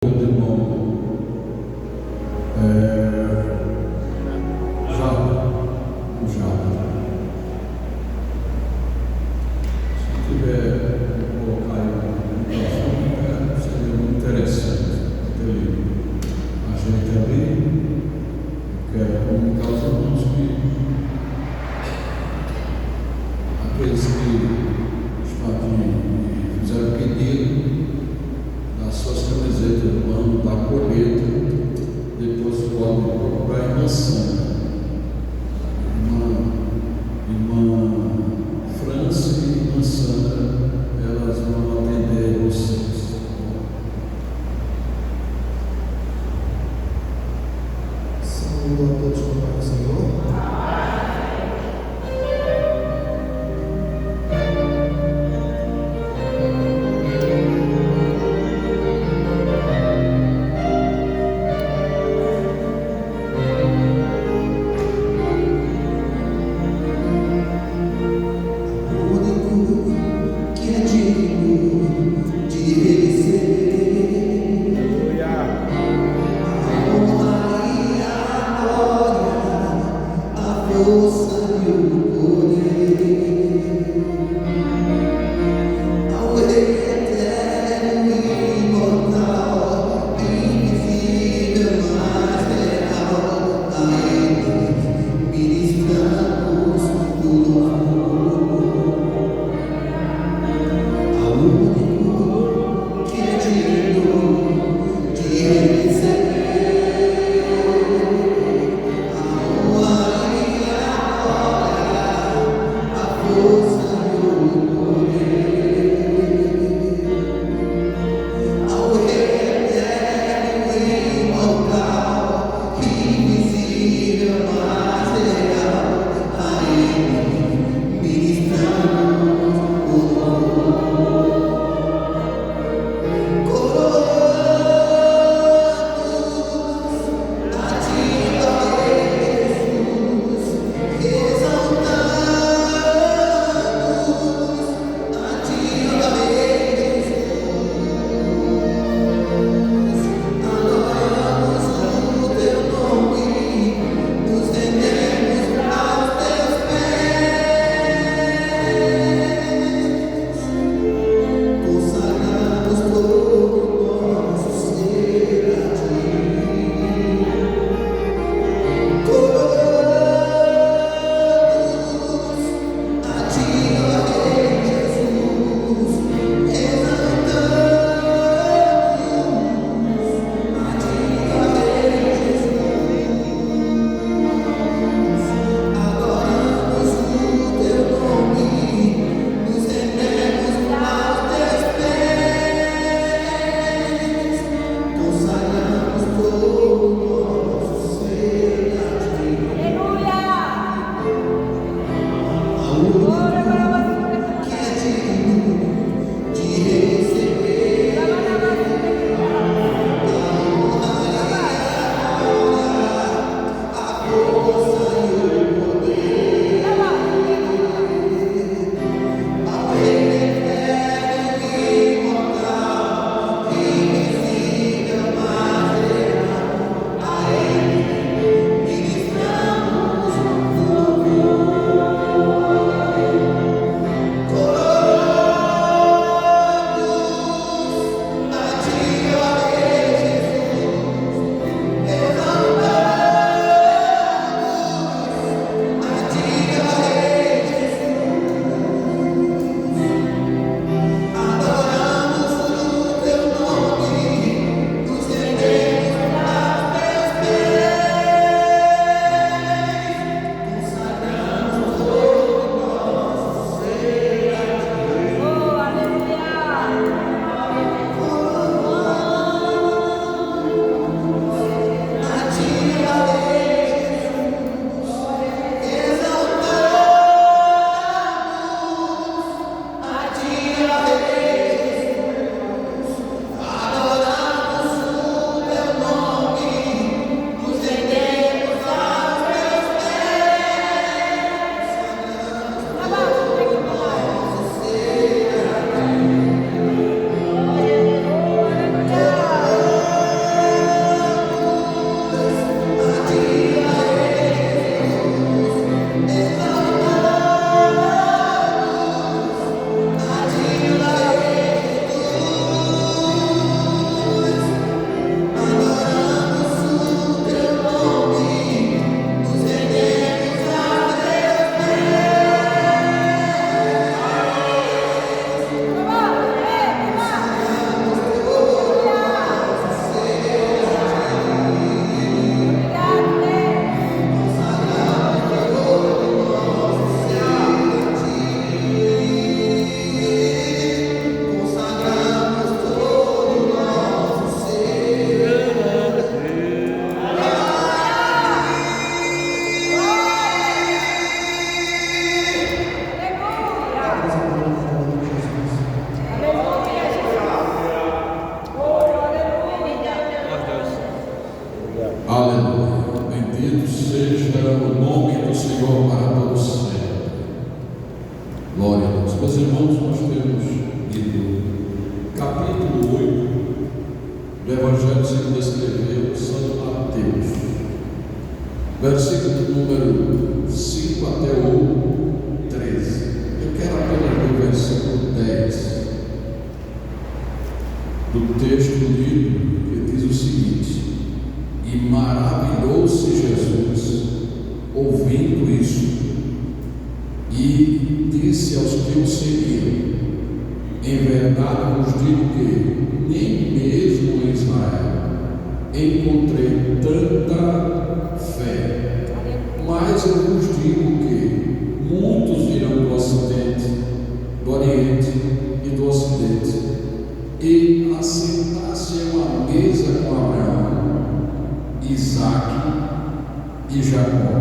Meu irmão Jada. Se tiver colocar aí no microfone, seria muito interessante ter a gente ali. Quero comunicar aos irmãos que aqueles que estão aqui fizeram pedido das suas camisetas do ano da colheita, depois podem procurar a irmã Sandra, irmã França e irmã Sandra, elas vão atender vocês. Saúde a todos com a paz do Senhor. Aleluia. Bendito seja o nome do Senhor para todos sempre. Glória a Deus. Meus irmãos, nós temos lido capítulo 8 do Evangelho segundo escreveu Santo Mateus, versículo número 5 até o 13. Eu quero apenas ler o versículo 10 do texto lido, que diz o seguinte: e maravilhou-se Jesus ouvindo isso, e disse aos que o seguiam: em verdade vos digo que nem mesmo em Israel encontrei tanta fé. Mas eu vos digo que muitos virão do Ocidente, do Oriente e do Ocidente, e assentar-se a uma mesa com Abraão, Isaque e Jacó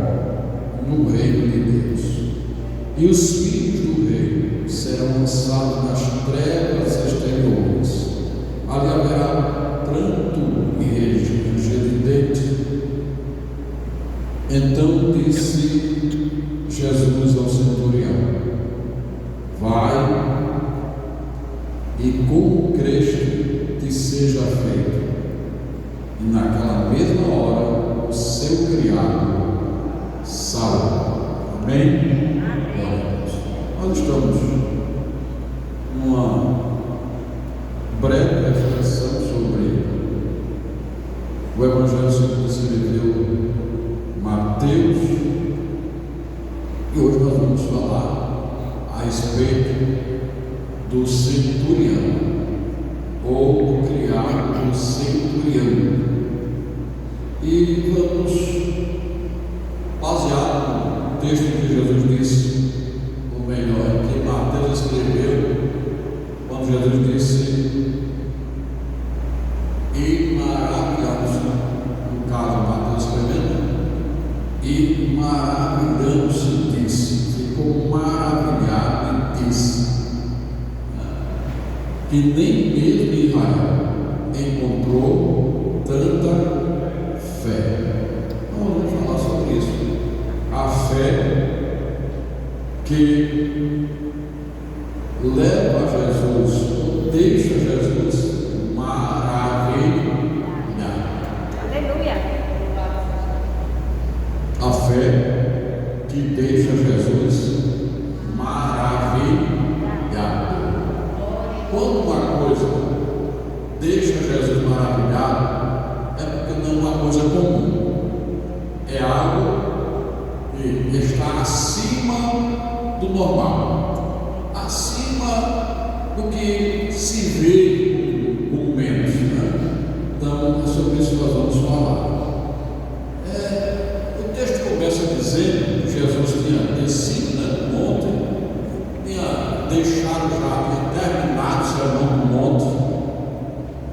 no reino de Deus. E os filhos do reino serão lançados nas trevas exteriores. Ali haverá pranto e ranger de dentes. Então disse Jesus ao centurião: vai, e como creste te seja feito. E naquela mesma hora o seu criado salvo. Amém? Nós estamos numa breve reflexão sobre o Evangelho segundo escreveu Mateus, e hoje nós vamos falar a respeito do centurião, ou do criado do centurião. E vamos basear no texto que Jesus disse, ou melhor, que Mateus escreveu, quando Jesus disse: e maravilhados, no caso Mateus escrevendo, e maravilhando-se disse, ficou maravilhado e disse que nem mesmo Israel encontrou tanta fé. Então vamos falar sobre isso. A fé que leva Jesus, ou deixa Jesus maravilhar. Aleluia. A fé que deixa Jesus maravilhado. Quando uma coisa deixa Jesus maravilhado, é porque não é uma coisa comum, é algo que está acima do normal, acima do que se vê comumente, né? Então é sobre isso que nós vamos falar. O texto começa dizendo que Jesus tinha descido do monte, tinha deixado já, tinha terminado o sermão do monte.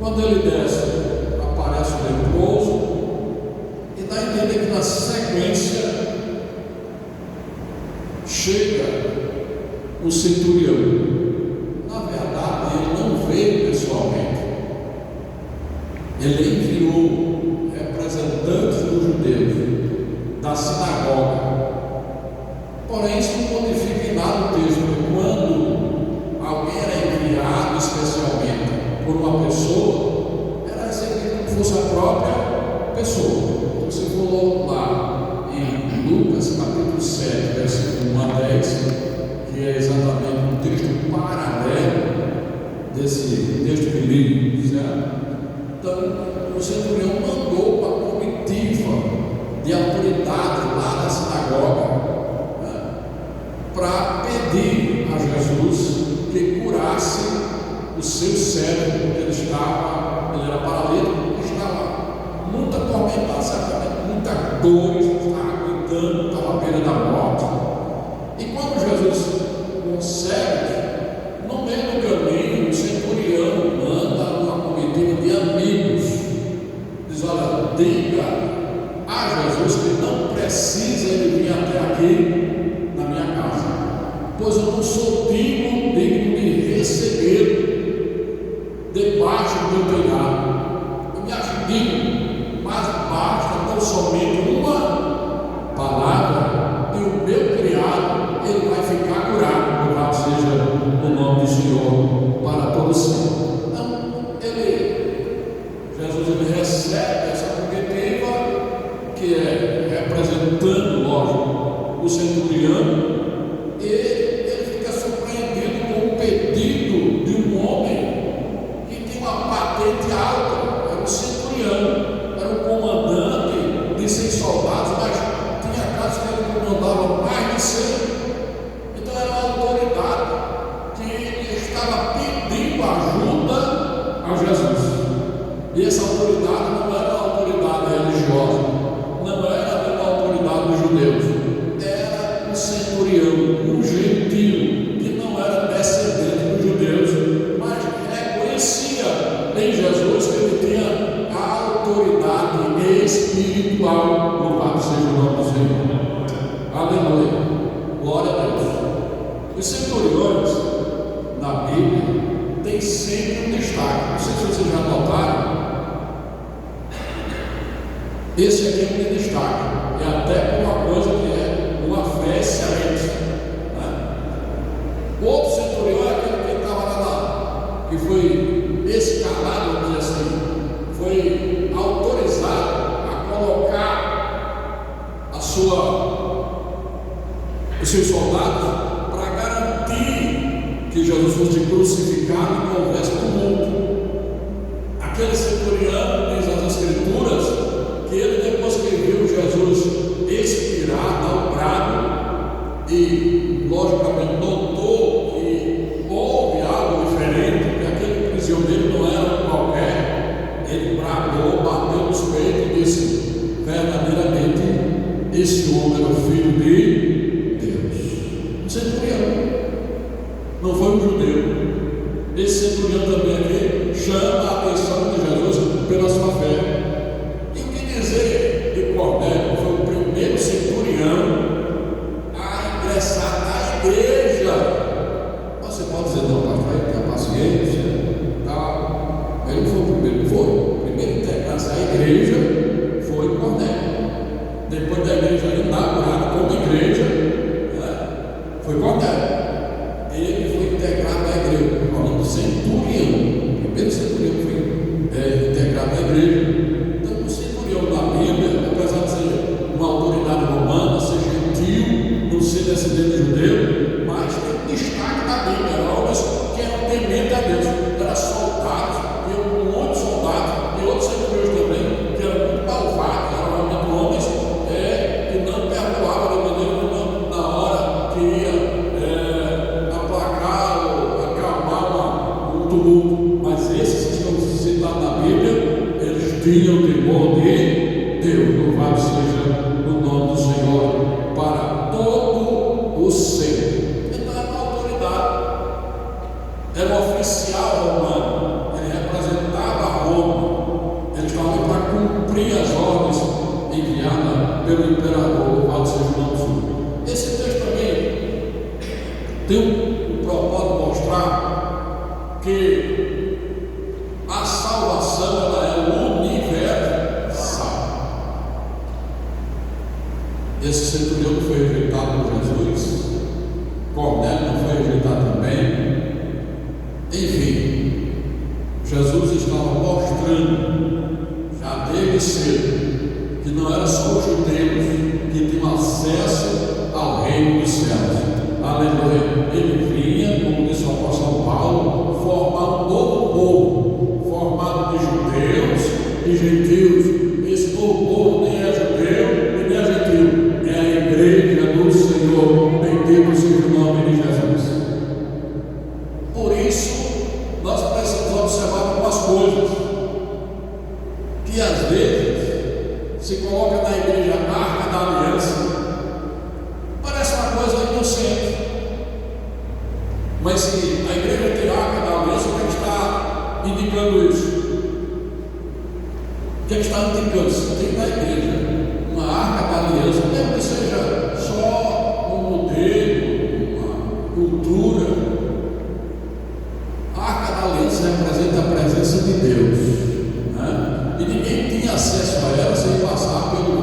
Quando ele desce, aparece o leproso, e dá a entender que na sequência chega o centurião. Na verdade, ele não veio pessoalmente, ele enviou representantes dos judeus da sinagoga. Porém, isso não modifica em nada o texto, porque quando alguém era enviado especialmente por uma pessoa, era recebido como fosse a própria pessoa. Então, se for lá em Lucas capítulo 7, versículo 1 a 10, que é exatamente um texto paralelo desse texto que li, certo? Então, o centurião mandou para a comitiva de autoridade lá da sinagoga, né, para pedir a Jesus que curasse o seu servo, porque ele era paralítico, estava muito atormentado, certamente, muita dor, estava gritando, estava à beira da morte. E quando Jesus consegue, no meio do caminho, o centurião manda uma comitiva de amigos, diz: olha, diga a Jesus que não precisa ele vir até aqui na minha casa, pois eu não sou digno de receber debaixo do meu telhado. Eu me acho digno, mas basta tão somente uma palavra e o meu criado, ele vai ficar curado. Louvado seja o nome do Senhor para todos sempre. Então, Jesus ele recebe essa comitiva, que é representando, lógico, o centurião, e ele fica surpreendido com o pedido de um homem que tinha uma patente alta. Era um centurião, era um comandante de 100 soldados, mas tinha casos que ele comandava mais de 100. Então era uma autoridade que estava pedindo ajuda a Jesus. E essa autoridade não era uma autoridade religiosa, não era uma autoridade dos judeus, era um centurião, um gentio, que não era descendente dos judeus, mas reconhecia em Jesus que ele tinha a autoridade espiritual. Louvado seja o nome do Senhor. Aleluia. Glória a Deus. Os centuriões na Bíblia têm sempre um destaque. Não sei se vocês já notaram. Esse aqui é um destaque, é até uma coisa que é uma fé excelente, né? O outro centurião é aquele que estava lá, que foi escalado, vamos dizer assim, foi autorizado a colocar os seus soldados para garantir que Jesus fosse crucificado e não houvesse tumulto. Aquele centurião, diz as Escrituras, que ele, depois que viu Jesus expirar, dar um brado, e logicamente notou que houve algo diferente, que aquele prisioneiro não era qualquer, ele bradou, bateu nos peitos e disse: verdadeiramente esse homem era o Filho de Deus. Um centurião, não foi um judeu. Esse centurião também aqui chama a atenção de Jesus pela sua fé. Cornélio foi o primeiro centurião a ingressar na igreja. Você pode dizer: não, pastor, ele tem paciência, tá? Ele não foi o primeiro, não foi. O primeiro a integrar-se à igreja foi Cornélio. Depois da igreja inaugurada como igreja, né, foi Cornélio. Ele foi integrado à igreja, falando centurião. O primeiro centurião foi integrado à igreja. Na Bíblia, apesar de ser uma autoridade romana, ser gentil, não ser descendente judeu, mas tem um destaque na Bíblia. Eram homens que eram tementes a Deus, eram soldados, tinham muitos soldados, e outros centuriões também, que eram muito malvados, eram realmente homens que não perdoavam de maneira nenhuma na hora que ia aplacar ou acalmar um tumulto. Mas esses que estão citados na Bíblia, eles tinham temor de Deus. Louvado seja o nome do Senhor para todo o sempre. Então era uma autoridade, era um oficial romano, ele representava Roma, ele estava ali para cumprir as ordens enviadas pelo imperador. Louvado seja o nome do Senhor. Esse texto também tem um propósito de mostrar que a salvação ela é universal. Esse centurião não foi rejeitado por Jesus, Cornélio não foi rejeitado também. Enfim, Jesus estava mostrando já desde cedo que não era só os judeus que tinham acesso ao reino dos céus. Aleluia. Ele vinha, como disse o apóstolo Paulo, formar um novo povo, formado de judeus e gentios. Esse novo povo nem é judeu e nem é gentil, é a igreja do Senhor. Bendito seja o nome de Jesus. Por isso, nós precisamos observar algumas coisas que às vezes se coloca na igreja a Arca da Aliança. Parece uma coisa inocente, mas se a igreja tem a Arca da Aliança, o que está indicando isso? O que está indicando? Se tem na igreja uma Arca da Aliança, mesmo que seja só um modelo, uma cultura, a Arca da Aliança representa a presença de Deus, né? E ninguém tinha acesso a ela sem passar pelo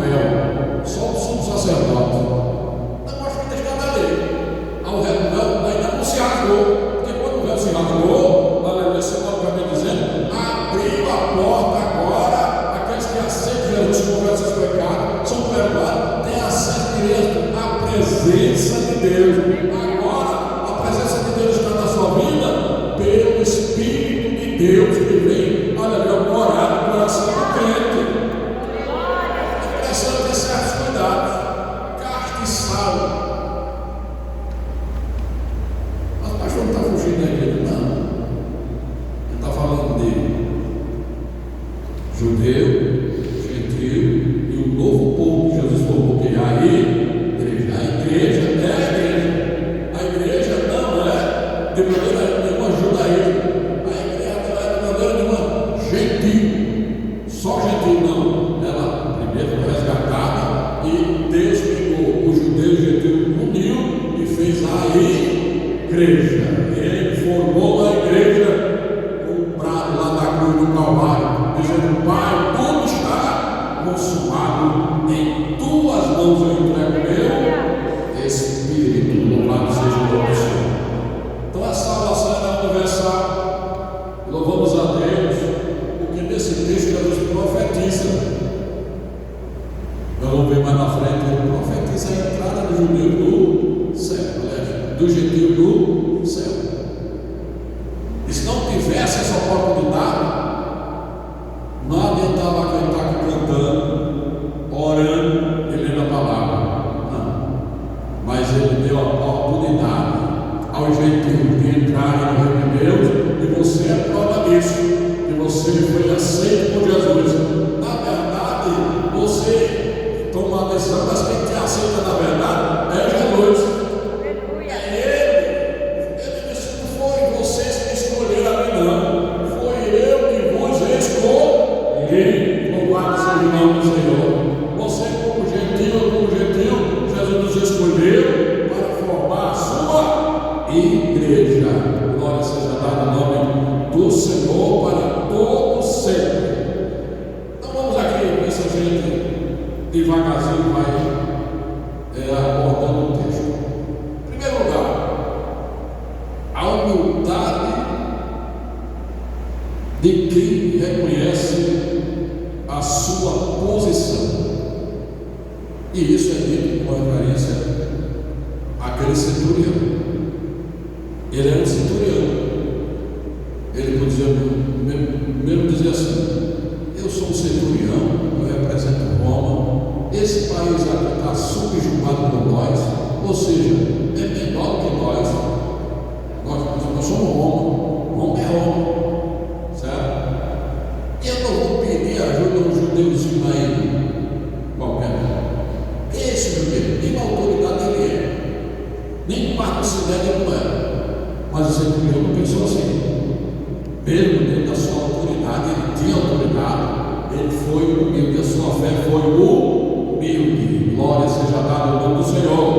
judeu, gentil e o novo povo que Jesus formou, que é a igreja. A igreja não é de maneira nenhuma judaísmo, a igreja não é de maneira nenhuma gentil, só gentil não, ela primeiro foi resgatada e Deus pegou o judeu e o gentil, uniu e fez a igreja. Ele formou a igreja com um brado lá da cruz do Calvário, dizendo: Pai, tudo está consumado, em tuas mãos eu entrego meu Espírito, louvado seja o nome do Senhor. Então a salvação é universal. Louvamos a Deus, porque nesse texto Jesus profetiza. Nós vamos ver mais na frente, ele profetiza a entrada do judeu no céu, do gentil no céu. E se não tivesse essa oportunidade, não adiantava quem está aqui cantando, orando e lendo a palavra. Não. Mas ele deu a oportunidade ao gentil de entrar no reino de Deus, e você é prova disso, que você foi aceito por Jesus. Na verdade, você toma uma decisão, mas quem te aceita na verdade é Jesus. Louvado seja o nome do Senhor. Você, como gentil, Jesus nos escolheu para formar a sua igreja. Glória seja dada o nome do Senhor para todos sempre. Então vamos aqui, ver se a gente devagarzinho vai abordando o texto. Em primeiro lugar, a humildade de quem reconhece a sua posição, e isso é dito com referência àquele centurião. Ele era um centurião, ele podia mesmo dizer assim: eu sou um centurião, eu represento Roma, esse país aqui está subjugado por nós, ou seja, é menor que nós somos Roma, Roma é Roma. Eu não vou pedir ajuda a um judeuzinho aí qualquer. Esse judeu, nem uma autoridade ele é, nem parte da cidade ele não é. Mas o centurião não pensou assim. Mesmo dentro da sua autoridade, ele tinha autoridade, ele foi humilde, a sua fé foi humilde. Glória seja dada ao nome do Senhor,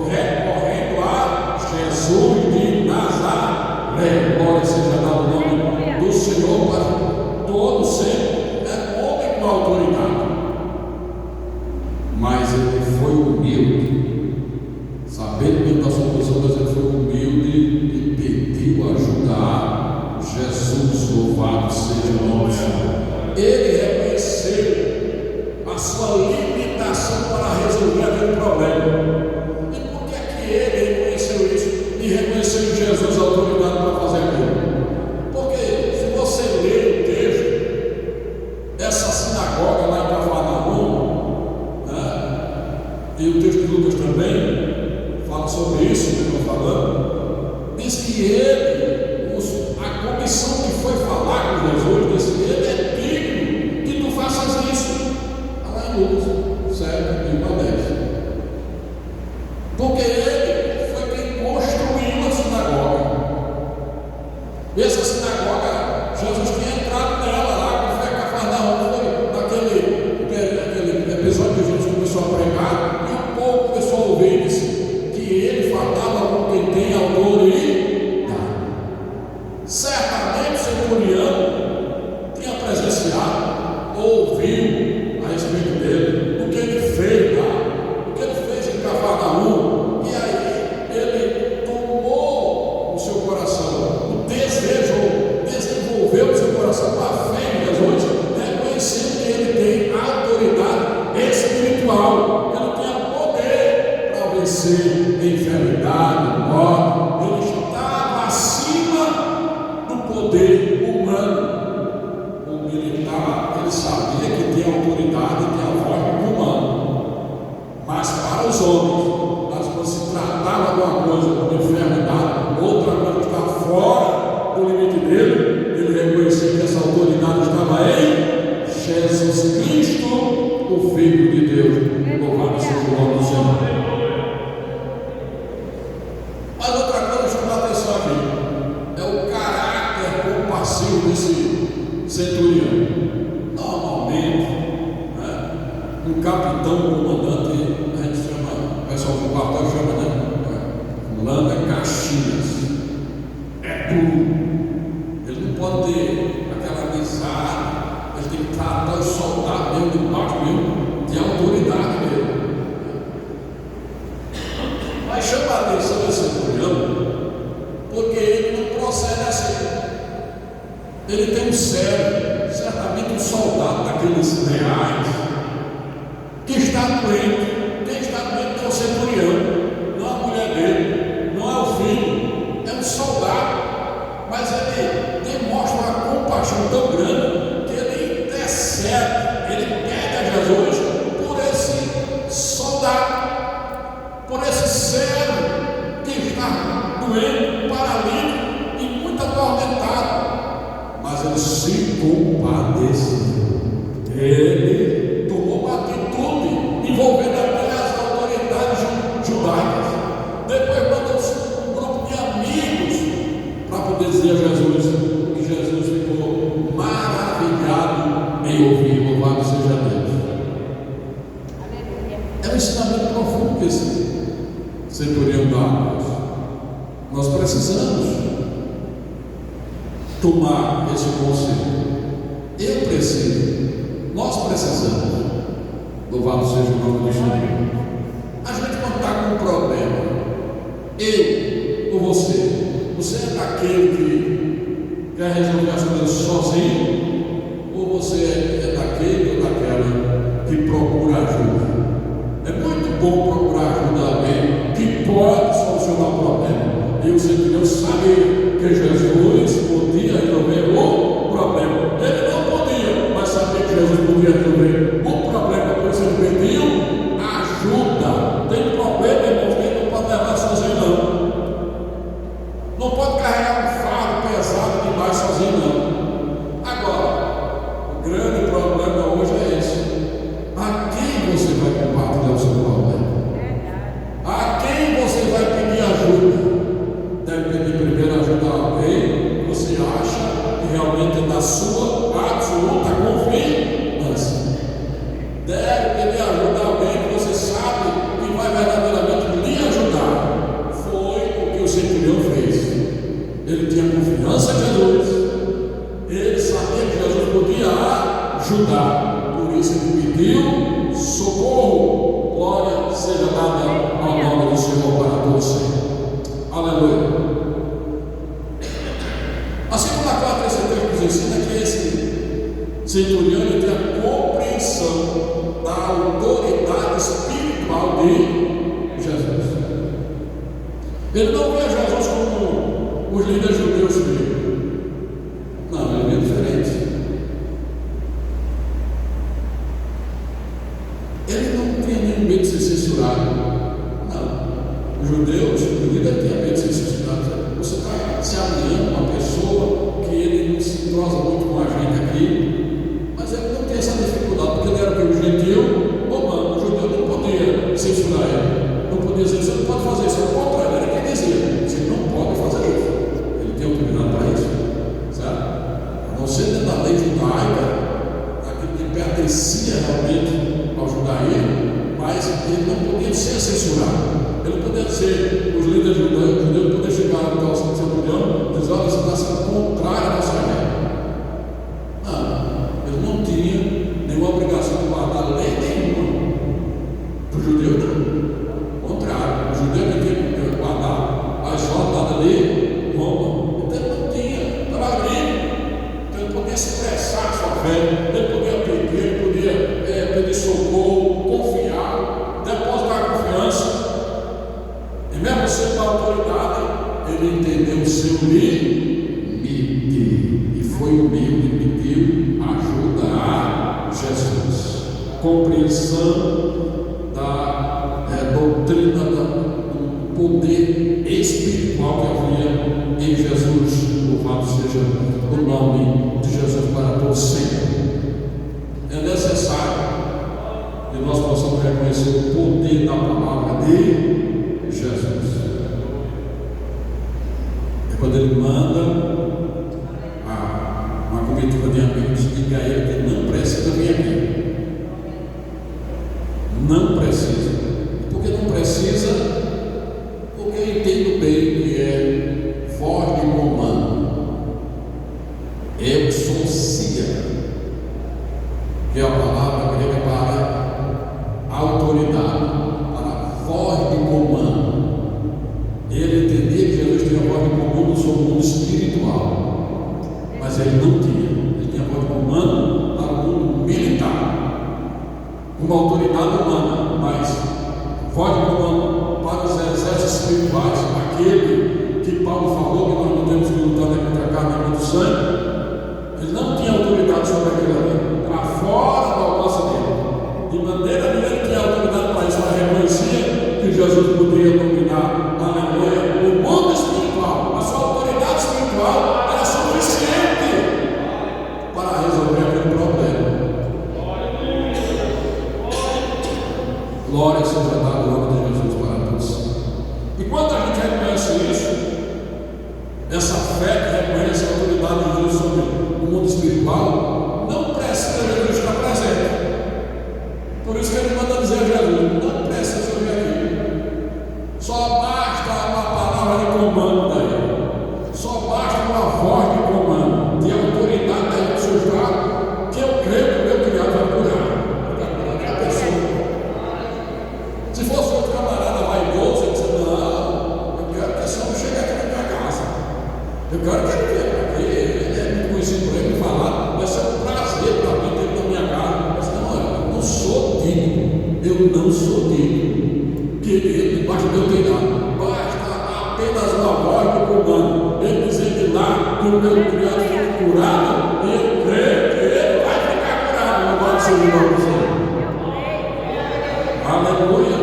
recorrendo a Jesus de Nazaré. Glória seja dada ao nome do Senhor para todo sempre, é homem com autoridade, mas ele foi humilde, sabendo que da sua posição, mas ele foi humilde e pediu ajuda a Jesus. Louvado seja o nome do Senhor. Ele reconheceu a sua limitação para resolver aquele problema. E por que é que ele reconheceu isso e reconheceu em Jesus a autoridade para fazer aquilo? Porque se você ler o texto, essa sinagoga lá em Cafarnaum, e o texto de Lucas também fala sobre isso que eu estou falando, diz que ele, a comissão que foi falar com Jesus, disse que ele é digno que tu faças isso. Está lá em Lucas 7, 10. Porque ele foi quem construiu a sinagoga. E essa sinagoga, Jesus tinha entrado nela lá, que foi Cafarnaum, foi aquele episódio que Jesus começou a pregar, e o povo começou a ouvir, disse que ele falava com quem tem autoridade. Certamente o centurião tinha presenciado, ouviu a respeito dele, o que ele fez lá, o que ele fez em Cafarnaum, e aí ele tomou o seu coração, o desejo, desenvolveu o seu coração com a fé em Jesus, reconhecendo que ele tem autoridade espiritual, ele tinha poder para vencer enfermidade, morte, ele estava acima do poder humano. O militar, ele sabia que tinha autoridade e tinha voz humana, mas para os homens, mas quando se tratava de uma coisa como enfermidade, outra coisa que estava fora do limite dele, ele reconhecia que essa autoridade estava em Jesus Jesus Cristo, o Filho de Deus. Louvado seja o nome do Senhor. Mas outra coisa que chama a atenção aqui é o caráter compassivo desse centurião. Normalmente, né, um capitão, um comandante, a gente chama, o pessoal do quartel chama, né? Fulano é Caxias, é duro. Ele não pode ter aquela amizade, ele tem que tratar os soldados mesmo de baixo mesmo, de autoridade mesmo. Mas chama a atenção esse centurião, porque ele não procede assim. Ele tem um cérebro, certamente um soldado daqueles reais, que está doente. Quem está doente é o centurião, não a mulher dele, não é o filho, é um soldado. Mas ele demonstra uma compaixão tão grande que ele intercede, ele pede a Jesus por esse soldado, por esse servo que está doente, paralítico e muito atormentado. Mas ele se compadeceu. Ele tomou uma atitude envolvendo até as autoridades judaicas. Depois mandou um grupo de amigos para poder dizer a Jesus, que Jesus ficou maravilhado em ouvir. Louvado seja Deus. É um ensinamento profundo que esse centurião dá. Nós precisamos tomar esse conselho. Eu preciso, nós precisamos. Louvado seja o nome do Senhor. A gente quando está com um problema, eu ou você é daquele que quer resolver as coisas sozinho, ou você é daquele ou daquela que procura ajuda? É muito bom procurar ajuda de alguém que pode solucionar o problema. E o centurião sabia que Jesus podia resolver o problema. Ele não podia, mas sabia que Jesus podia resolver o problema. Por isso ele pediu ajuda. Tem problema, irmãos, que ele não pode levar sozinho, não. Não pode carregar um fardo pesado demais sozinho, não. Agora, o grande problema hoje é esse. A quem você vai compartilhar o seu problema? A quem você vai pedir ajuda? Deve pedir primeiro ajuda a alguém que você acha que realmente é da sua absoluta confiança. Deve pedir ajuda a alguém que você sabe que vai verdadeiramente lhe ajudar. Foi o que o centurião fez. Ele tinha confiança em Jesus. Ele sabia que Jesus podia ajudar. Por isso ele pediu socorro. Glória seja dada ao nome do Senhor para todos sempre. Aleluia. A segunda parte desse texto nos ensina que esse centurião tem a compreensão da autoridade espiritual de Jesus. Ele não vê Jesus como os líderes judeus viam. Não, ele vê diferente. Ele não tinha nenhum medo de ser censurado. Não. Os judeus, o líder tinha medo de ser censurado. Você está se alinhando com uma pessoa que ele não se entrosa muito com a gente aqui, mas ele não tem essa dificuldade, porque ele era que o gentil romano. O judeu não podia censurar ele. Não podia dizer, você não pode fazer isso. Ao contrário, era quem dizia, você não pode fazer isso. Ele tem autoridade para isso. Sabe? A não ser dentro da lei judaica, aquilo que pertencia realmente ao judaísmo, mas ele não podia ser censurado. Ele não podia dizer, os líderes judeus não podiam chegar no nosso centurião e dizer, olha, você está sendo contrário à nossa lei. Não, ele não tinha nenhuma obrigação de guardar lei nenhuma. Para o judeu não. Ao contrário, o judeu que tinha que guardar as ordens da lei, Roma. Então ele não tinha, estava livre. Então ele podia se expressar a sua fé, ele podia pedir, ele podia pedir socorro, confiar, depositar confiança. E mesmo sendo da autoridade, ele entendeu o seu limite e foi humilde e pediu ajuda a Jesus. Compreensão da doutrina do poder espiritual que havia em Jesus. Louvado seja o nome de Jesus para todos sempre. É nessa necessário que nós possamos reconhecer o poder da palavra de Jesus. É quando ele manda uma comitiva de amigos, diga a ele que não precisa vir aqui. Não precisa. Por que não precisa? Porque eu entendo bem que é voz de comando. Eu sou cia, que é a palavra grega para autoridade, para voz de comando. Ele entendia que Jesus tinha voz de comando sobre o mundo espiritual, mas ele não tinha. Ele tinha voz de comando para o mundo militar, uma autoridade humana, mas voz de comando para os exércitos espirituais, aquele que Paulo falou que nós não temos que lutar nem contra a carne nem contra o sangue. Ele não tinha autoridade sobre aquilo ali, para fora do alcance dele. De maneira nenhuma ele tinha autoridade para isso, mas reconhecia que Jesus poderia dominar, aleluia, o mundo espiritual. A sua autoridade espiritual era suficiente para resolver aquele problema. Glória seja dada ao nome de Jesus para todos. E quando a gente reconhece isso, essa fé que reconhece a autoridade de Jesus sobre o mundo espiritual, não precisa Jesus estar presente. Por isso que ele manda dizer a Jesus: não precisa vir aqui. Só basta uma palavra de comando daí. Só basta uma voz de comando, de autoridade daí do seu estado, que eu creio que o meu criado vai curar. Vai curar a pessoa. Se fosse outro camarada vaidoso, ele disse: não, eu quero que esse homem chegue aqui na minha casa. Eu quero que ele venha aqui. Ele é muito conhecido por ele falar. Vai ser um prazer para mim ter ele na minha casa. Mas não, eu não sou digno. Eu não sou digno. Que ele, debaixo do meu telhado, basta apenas uma voz de comando. Ele dizer que lá, que o meu criado foi curado, e eu creio que ele vai ficar curado. Não pode ser o nome do Senhor. Aleluia.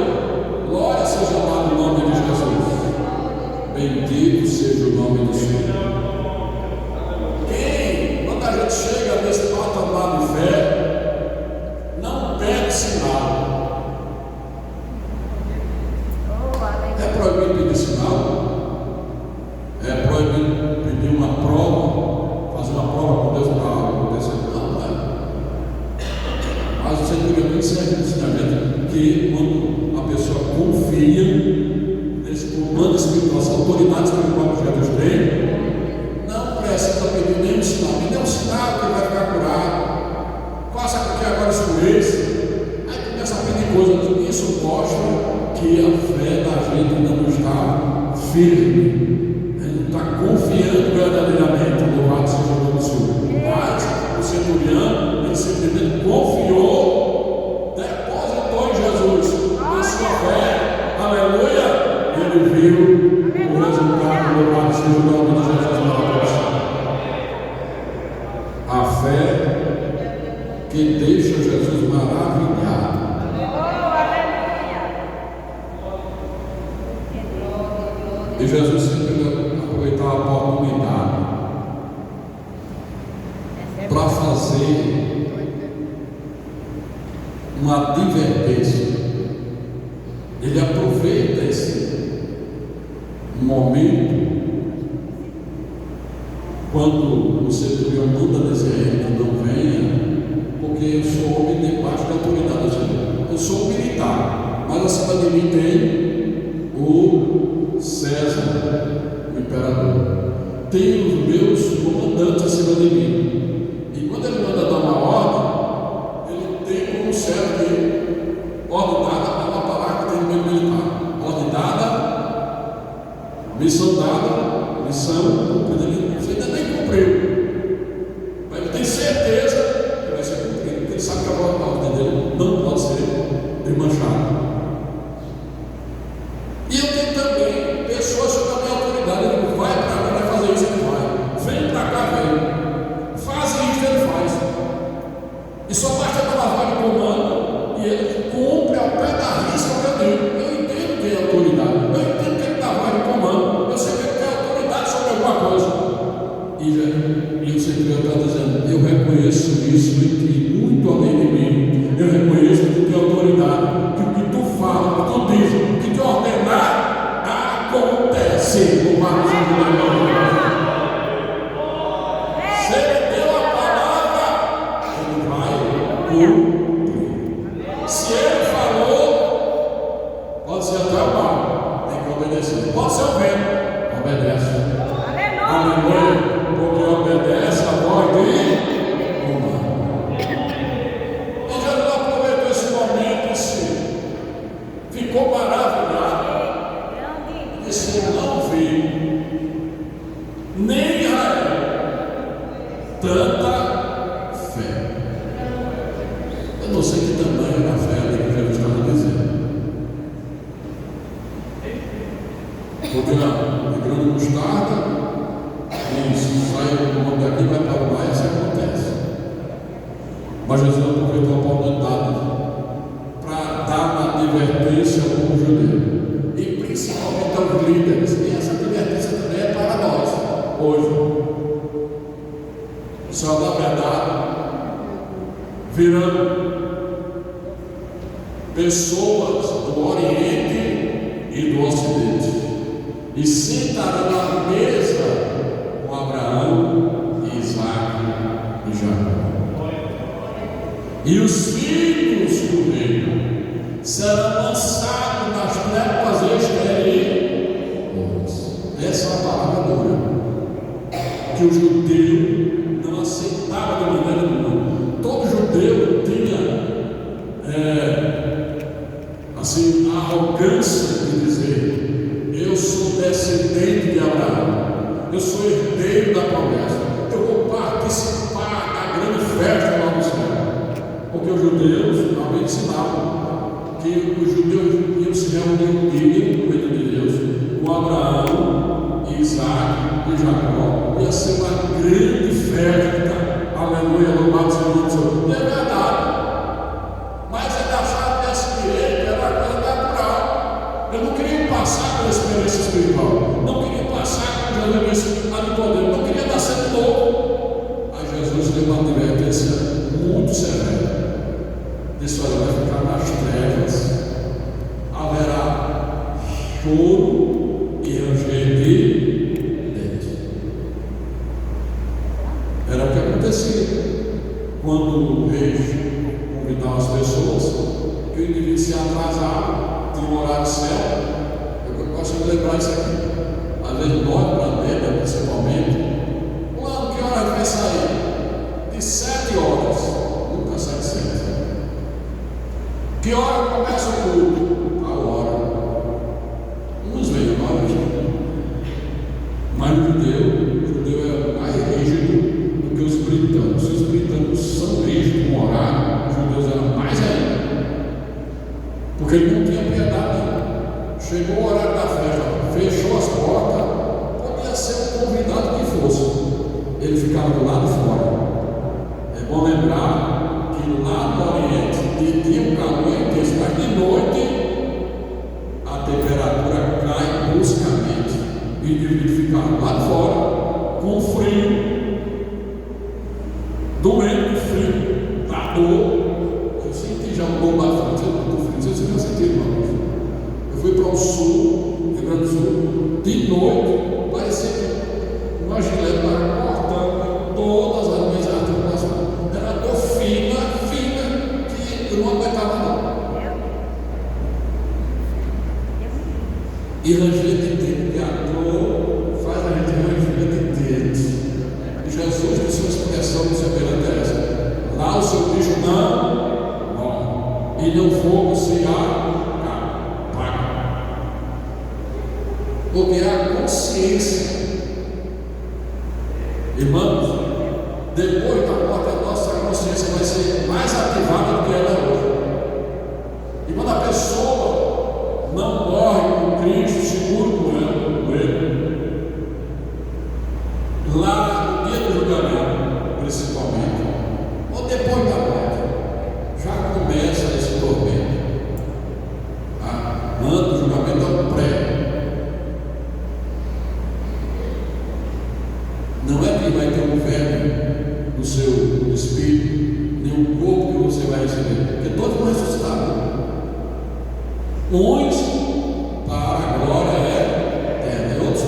Glória seja dada o nome de Jesus. Bendito seja o nome do Senhor. Quando a gente chega nesse patamar de fé, não pede sinal. É proibido pedir sinal? É proibido pedir uma prova, fazer uma prova com Deus para acontecer? Não é. Mas o Senhor disse a gente que quando a pessoa confia nesse comando espiritual, essa autoridade espiritual que Jesus tem, não precisa pedir nenhum sinal. Me dê um sinal que ele vai ficar curado. Faça com que agora escureça. Aí começa a pedir coisas. Isso mostra que a fé da gente ainda não está firme. Ele não está confiando verdadeiramente. Louvado seja o nome do Senhor. Mas o centurião, ele simplesmente confiou, depositou em Jesus a sua fé. Aleluia! Ele viu o resultado. Louvado seja o nome de Jesus. A fé que deixa Jesus maravilhado. E Jesus sempre aproveitava a oportunidade para fazer uma advertência. Ele aproveita esse momento quando o centurião manda dizer a ele que não venha, porque eu sou homem debaixo da autoridade do Senhor. Eu sou militar, mas acima de mim tem o César, o imperador. Tem os meus comandantes acima de mim. E quando ele manda dar uma ordem, ele tem como certo que ordem dada é uma palavra que tem no meio militar. Ordem dada, missão dada, missão cumprida. Você ainda nem cumpriu, mas ele tem certeza que vai ser cumprido, porque ele sabe que a ordem dele não pode ser desmanchada. E eu tenho também pessoas sob a minha autoridade. Ele vai para cá, vai fazer isso, ele vai. Vem para cá, vem. Faz isso, ele faz. E só basta dar uma voz de comando e ele cumpre ao pé da risca o que eu digo. Eu entendo que é autoridade, eu entendo que ele dá voz de comando, eu sei que ele tem autoridade sobre alguma coisa. E o Senhor está dizendo: eu reconheço isso em ti, muito além de mim. sim, louvado seja o nome do Senhor. Se ele deu a palavra, ele vai cumprir. Se ele falou, pode ser até o mal, tem que obedecer. Pode ser o vento, obedece. Aleluia. Porque obedece a voz de comando. E Jesus aproveitou esse momento e ficou maravilhado. Disse: eu não vi nem em Israel tanta fé. Eu não sei que tamanho da fé que Jesus estava dizendo. Porque a grande mostarda, isso, sai do mundo daqui, vai para o mar, isso acontece. Mas Jesus aproveitou a oportunidade para dar uma advertência ao povo judeu, e principalmente aos líderes. E essa advertência também é para nós, hoje. Só na verdade, virando pessoas do Oriente e do Ocidente, e sentarão à mesa com Abraão, Isaac e Jacó. E os filhos do reino serão lançados nas trevas exteriores. Essa é uma palavra dura, que o judeu não aceitava de maneira nenhuma. Todo judeu tinha assim, a arrogância de dizer: eu sou descendente de Abraão, eu sou herdeiro da promessa, eu vou participar da grande festa lá no céu. Porque os judeus também ensinavam que os judeus iam se reunir um dia no reino de Deus com Abraão, Isaac e Jacó. Ia ser uma grande festa. Aleluia, louvado seja o nome do Senhor. E é verdade, mas ele achava que esse direito era coisa natural. Eu não queria passar pela experiência espiritual, não queria passar como Jesus disse a Nicodemo, não queria nascer de novo. Aí Jesus deu uma advertência muito severa. Disse: olha, vai ficar nas trevas, haverá choro e ranger de dentes. Era o que acontecia quando o rei convidava as pessoas, que o indivíduo se atrasava, tinha um horário certo. Eu gosto de lembrar isso aqui. Às vezes nós, brasileiros, principalmente, quando que hora vai sair? De 7 horas, nunca sai de 7. Que hora começa o culto? A hora. Uns vêm a hora, mas o judeu é mais rígido do que os britânicos. Se os britânicos são rígidos com horário, os judeus eram mais ainda, porque ele não tinha piedade. Chegou o horário da festa, fechou as portas, podia ser um convidado que fosse, ele ficava do lado de fora. É bom lembrar que lá no Oriente, de dia o calor é intenso, mas de noite a temperatura cai bruscamente. O indivíduo ficava lá de fora, com frio, doendo de frio, da dor. Eu senti já um dor bastante do frio, vocês já sentiram, irmãos? Eu fui para o sul, Rio Grande do Sul, de noite, parecia que uma gilete estava cortando todas as minhas articulações. Era dor fina, que eu não aguentava não. E ranger de dente, que a dor faz a gente ranger de dente. E Jesus, com sua expressão perseverante é essa: lá o seu bicho não morre, e no fogo se apaga. Porque é a consciência. Irmãos, depois da morte, a nossa consciência vai ser mais ativada do que ela é hoje. E quando a pessoa não morre com Cristo, seguro com ele, lá no dia do julgamento, principalmente, ou depois da morte, já começa esse tormento. Antes do julgamento é o pré. Não é que vai ter um verme no seu espírito, nem um corpo que você vai receber, porque todos vão ressuscitar. Uns para a glória eterna, e outros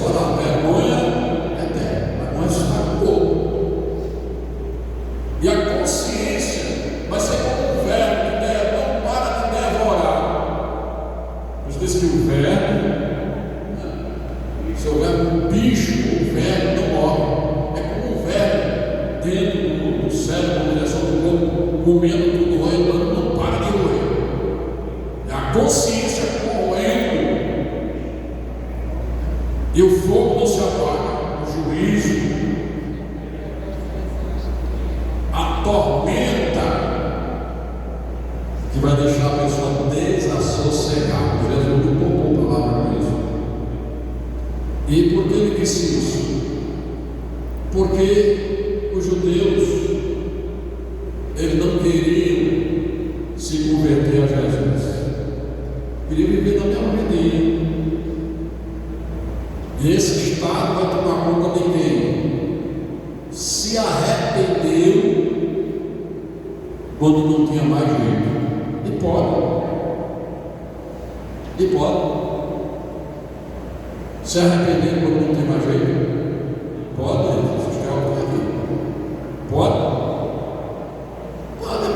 a consciência corroendo, e o fogo não se apaga, o juízo, a tormenta que vai deixar a pessoa desassossegada. Jesus não poupou palavra com isso. E por que ele disse isso? Porque os judeus, eles não queriam se converter a Jesus, queriam viver na mesma vida. E esse estado vai tomar conta de quem se arrependeu quando não tinha mais jeito. E pode se arrepender quando não tem mais jeito. Pode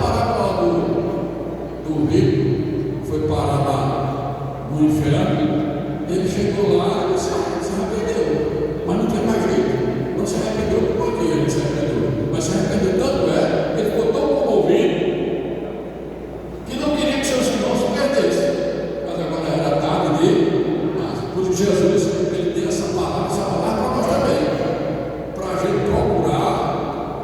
parar para do rico, foi parar lá no inferno. Ele chegou lá e se arrependeu, mas não tem mais jeito. Não se arrependeu por quê? Ele se arrependeu, mas se arrependeu tanto ele ficou tão comovido que não queria que seus irmãos se perdessem. Mas agora era tarde dele. Por isso Jesus, ele deu essa palavra para nós também, para a gente procurar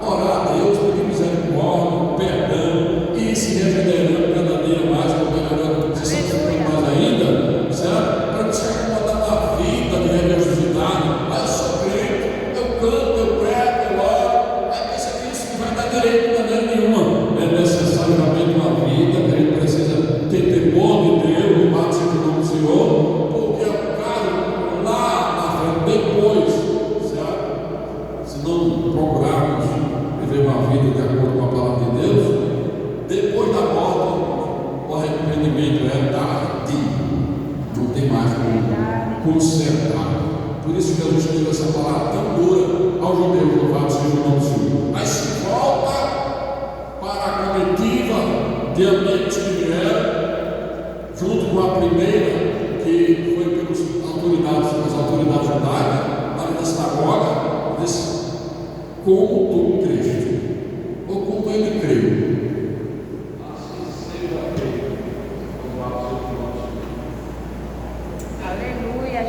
orar a Deus, pedir misericórdia, perdão, e ir se regenerando cada dia mais, melhorando, se mais ainda, certo? Para não se acomodar na vida de religiosidade. Eu sou crente, eu canto, eu prego, eu oro. Aí pensa que isso não vai dar direito de maneira nenhuma. É necessário realmente uma vida que a gente precisa ter temor de Deus, louvado seja o nome do Senhor, porque é o caso lá na frente, depois, certo? Se não procurarmos viver uma vida de acordo com a palavra de Deus, depois da morte, o arrependimento é tardio, não tem mais como consertar. Por isso Jesus deu essa palavra tão dura aos judeus, louvado seja o nome do Senhor. Aí se volta para a comitiva de amigos que vieram, junto com a primeira, que foi pelas autoridades judaicas, ali na sinagoga, disse: como tu creste, ou como ele creu. Aleluia.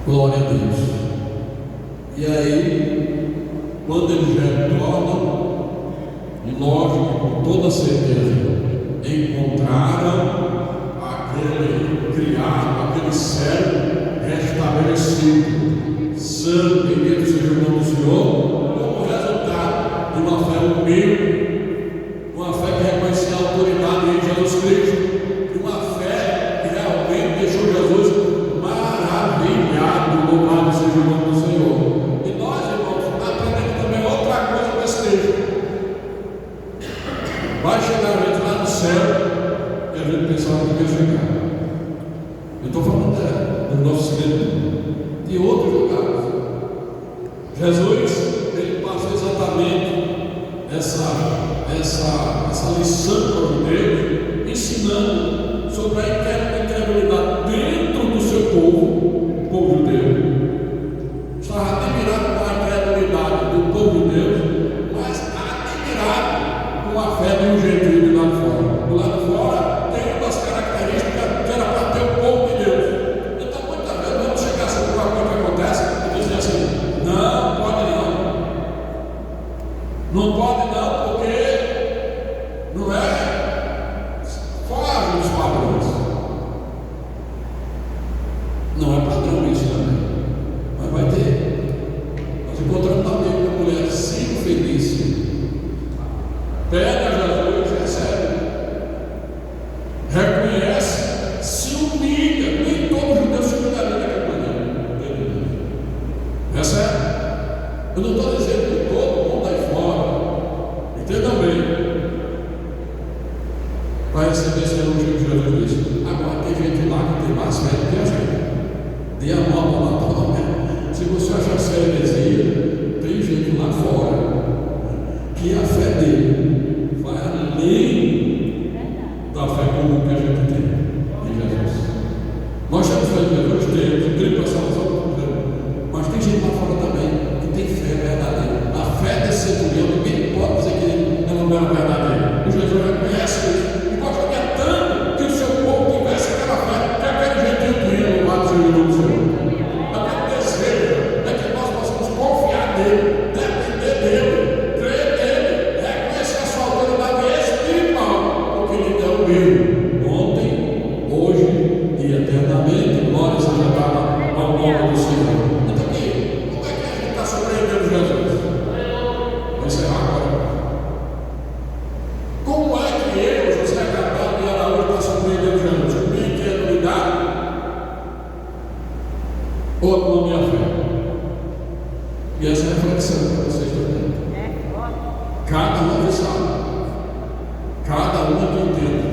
Glória a Deus. E aí, quando eles retornam, lógico, com toda certeza, encontraram aquele criado, aquele servo restabelecido, santo, bendito seja o nome do Senhor, como resultado de uma fé humilde, uma fé que reconhecia a autoridade em Jesus Cristo, de uma fé que realmente deixou Jesus maravilhado, louvado seja o nome do Senhor. E nós, irmãos, aprendemos também outra coisa com esse texto. Vai chegar a gente lá no céu e a gente pensava que ia chegar. Eu estou falando do nosso segredo, de outros lugares. Jesus, ele passou exatamente essa lição para os judeus, ensinando sobre a incredulidade dentro do seu povo, o povo judeu. Estava admirado com a incredulidade do povo judeu, mas admirado com a fé de um gentil de lá de fora. Do lado de fora tem umas características que era para ter o povo de Deus. Então, muitas vezes, vamos chegar a alguma coisa que acontece e dizer assim: não pode não. Não pode não, porque não é fora dos padrões. Não é padrão isso também. Mas vai ter. Nós encontramos também uma mulher assim feliz. Pega Jesus, recebe. Reconhece, se humilha. Nem todo judeu se humilharia daquela maneira. Recebe. Eu não estou dizendo que todo mundo aí fora, entendam bem, vai receber esse elogio que Jesus disse. Agora tem gente lá que tem mais fé do que a gente. Dê a mão para lá, tá. Se você achar essa heresia, tem gente lá fora que a fé dele vai além da fé comum que a gente tem em Jesus. Nós temos fé em Jesus, temos, mas tem gente lá fora também minha fé. E essa é a reflexão para vocês também. Cada um sabe. Cada um entende.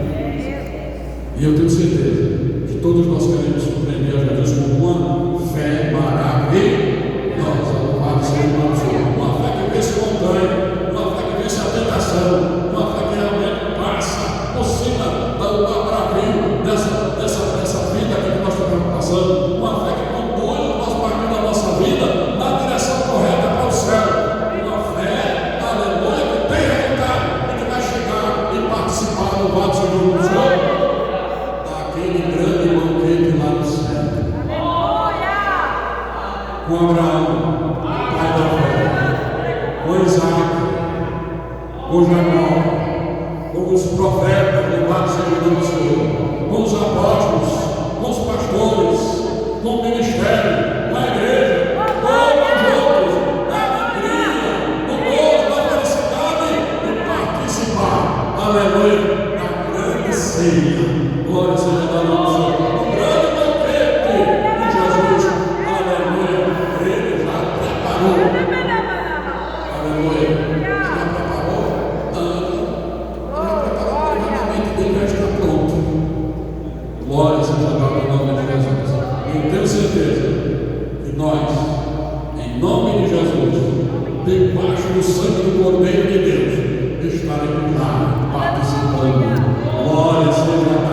E eu tenho certeza que todos nós queremos surpreender a Jesus com uma fé maravilhosa. Louvado seja o nome do Senhor. Uma fé que vence montanha, uma fé que vence a tentação, uma fé que realmente passa por cima do bravio dessa vida que nós estamos passando. Uma fé que conduz o nosso caminho da nossa vida na direção correta para o céu. Uma fé, aleluia, que tem resultado e que vai chegar e participar do louvado seja o nome do Senhor. Daquele grande banquete lá no céu. Com Abraão, pai da fé, com Isaac, com Jacó, com os profetas, louvado seja o nome do Senhor, com os apóstolos, com os pastores, com o ministério, com a igreja, todos juntos, na alegria, no gozo, na felicidade de participar, aleluia, da grande ceia. Glória seja dada ao Senhor. O grande banquete de Jesus, aleluia, ele já preparou. Aleluia, já preparou treinamento dele já está pronto. Glória seja dada ao nome de Jesus. Eu tenho certeza que nós, em nome de Jesus, debaixo do sangue do Cordeiro de Deus, estaremos lá participando. Glória seja dada